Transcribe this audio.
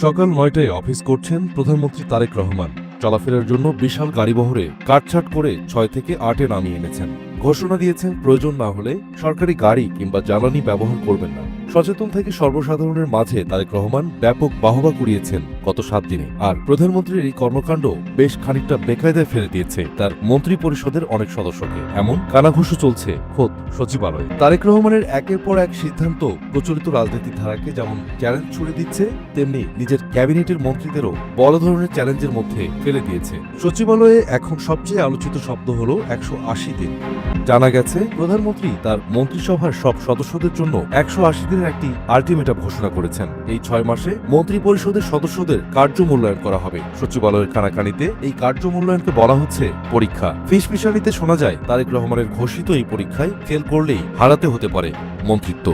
সকাল ৯টায় অফিস করছেন প্রধানমন্ত্রী তারেক রহমান। চলাফেরার জন্য বিশাল গাড়িবহরে কাটছাট করে ৬ থেকে ৮-এ নামিয়ে এনেছেন। ঘোষণা দিয়েছেন প্রয়োজন না হলে সরকারি গাড়ি কিংবা জ্বালানি ব্যবহার করবেন না। সচেতন থেকে সর্বসাধারণের মাঝে তারেক রহমান ব্যাপক বাহবা কুড়িয়েছেন গত ৭ দিনে। আর প্রধানমন্ত্রীর এই কর্মকাণ্ড বেশ খানিকটা বেকায়দায় ফেলে দিয়েছে তার মন্ত্রী পরিষদের অনেক সদস্যকে। এমন কানাঘুষো চলছে খোদ সচিবালয়ে। তারেক রহমানের একের পর এক সিদ্ধান্ত প্রচলিত রাজনৈতিক ধারাকে যেমন চ্যালেঞ্জ ছুড়ে দিচ্ছে, তেমনি নিজের ক্যাবিনেটের মন্ত্রীদেরও বড় ধরনের চ্যালেঞ্জের মধ্যে ফেলে দিয়েছে। সচিবালয়ে এখন সবচেয়ে আলোচিত শব্দ হল ১৮০ দিন। জানা গেছে প্রধানমন্ত্রী তার মন্ত্রিসভার সব সদস্যদের জন্য ১৮০ দিনের একটি আলটিমেটাম ঘোষণা করেছেন। এই ৬ মাসে মন্ত্রী পরিষদের সদস্যদের কার্য মূল্যায়ন করা হবে। সচিবালয়ের কানাকানিতে এই কার্য মূল্যায়নকে বলা হচ্ছে পরীক্ষা। ফিসফিসানিতে শোনা যায় তারেক রহমানের ঘোষিত এই পরীক্ষায় ফেল করলেই হারাতে হতে পারে মন্ত্রিত্ব।